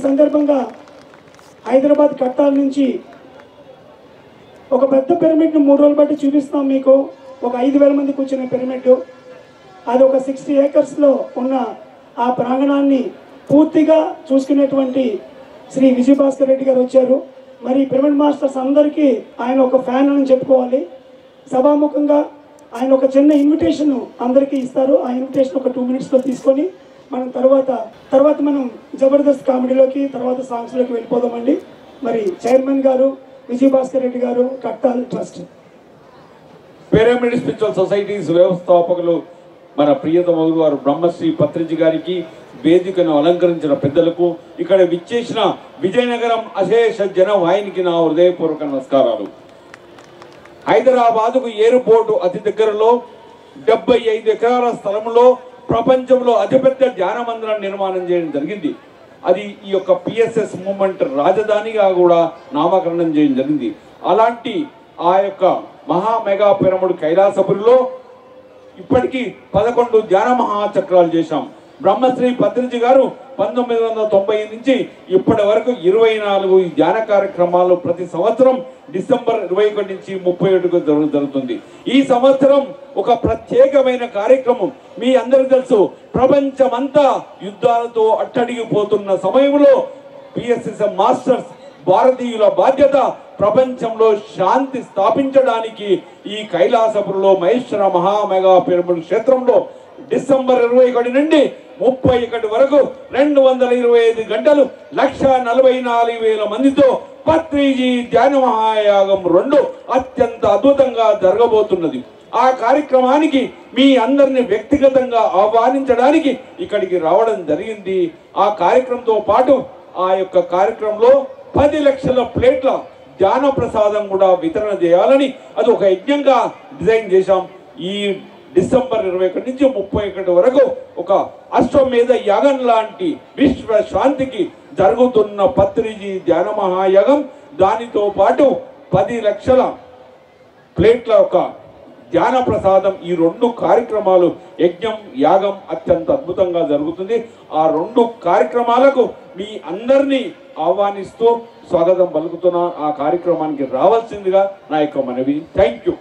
సందర్భంగా హైదరాబాద్ కట్టాల నుంచి ఒక పెద్ద పిరమిడ్ను 3 రోజులు బట్టి చూపిస్తాం మీకు. ఒక 5,000 మంది కూర్చునే పిరమిడ్. అది ఒక 60 ఏకర్స్లో ఉన్న ఆ ప్రాంగణాన్ని పూర్తిగా చూసుకునేటువంటి శ్రీ విజయభాస్కర్ రెడ్డి గారు వచ్చారు. మరి పిరమిడ్ మాస్టర్స్ అందరికీ ఆయన ఒక ఫ్యాన్ అని చెప్పుకోవాలి. సభాముఖంగా ఆయన ఒక చిన్న ఇన్విటేషన్ అందరికీ ఇస్తారు. ఆ ఇన్విటేషన్ ఒక 2 minutesలో తీసుకొని మనం తర్వాత మనం జబర్దస్త్ కామెడీలోకి తర్వాత సాంగ్స్లోకి వెళ్ళిపోదామండి. మరి చైర్మన్ గారు విజయభాస్కర్ రెడ్డి గారు, కట్టాల్ ట్రస్ట్. పిరమిడ్ స్పిరిచువల్ సొసైటీస్ వ్యవస్థాపకులు మన ప్రియతమ వారు బ్రహ్మశ్రీ పత్రిజీ గారికి, వేదికను అలంకరించిన పెద్దలకు, ఇక్కడ విచ్చేసిన విజయనగరం అశేష జనవాహినికి నా హృదయపూర్వక నమస్కారాలు. హైదరాబాదుకు ఎయిర్పోర్టు అతి దగ్గరలో 75 ఎకరాల స్థలంలో ప్రపంచంలో అతిపెద్ద ధ్యాన మందిరం నిర్మాణం చేయడం జరిగింది. అది ఈ యొక్క పిఎస్ఎస్ మూవ్మెంట్ రాజధానిగా కూడా నామకరణం చేయడం జరిగింది. అలాంటి ఆ యొక్క మహా మెగా పిరమిడ్ కైలాసపురిలో ఇప్పటికీ 11 ధ్యాన మహాచక్రాలు చేశాం. బ్రహ్మశ్రీ పత్రిజీ గారు 1990 నుంచి ఇప్పటి వరకు 24 ధ్యాన కార్యక్రమాలు ప్రతి సంవత్సరం డిసెంబర్ 21 నుంచి 31 జరుగుతుంది. ఈ సంవత్సరం ఒక ప్రత్యేకమైన కార్యక్రమం. మీ అందరికీ తెలుసు, ప్రపంచమంతా యుద్ధాలతో అట్టడిగిపోతున్న సమయంలో పిఎస్ఎస్ఎం మాస్టర్స్ భారతీయుల బాధ్యత ప్రపంచంలో శాంతి స్థాపించడానికి ఈ కైలాసపురిలో మహేశ్వర మహామెగా పిరమిడ్ క్షేత్రంలో డిసెంబర్ 21 నుండి 31 వరకు 225 గంటలు 1,44,000 మందితో పత్రిజీ ధ్యాన మహాయాగం 2 అత్యంత అద్భుతంగా జరగబోతున్నది. ఆ కార్యక్రమానికి మీ అందరిని వ్యక్తిగతంగా ఆహ్వానించడానికి ఇక్కడికి రావడం జరిగింది. ఆ కార్యక్రమంతో పాటు ఆ యొక్క కార్యక్రమంలో 10 లక్షల ప్లేట్ల ధ్యాన ప్రసాదం కూడా వితరణ చేయాలని అది ఒక యజ్ఞంగా డిజైన్ చేశాం. ఈ డిసెంబర్ 21 నుంచి 31 వరకు ఒక అశ్వమేధ యాగం లాంటి విశ్వ శాంతికి జరుగుతున్న పత్రిజీ ధ్యాన మహాయాగం, దానితో పాటు 10 లక్షల ప్లేట్ల ఒక ధ్యాన ప్రసాదం, ఈ 2 కార్యక్రమాలు యజ్ఞం యాగం అత్యంత అద్భుతంగా జరుగుతుంది. ఆ 2 కార్యక్రమాలకు మీ అందరినీ ఆహ్వానిస్తూ స్వాగతం పలుకుతున్నా. ఆ కార్యక్రమానికి రావాల్సిందిగా నా యొక్క మనవి. Thank you.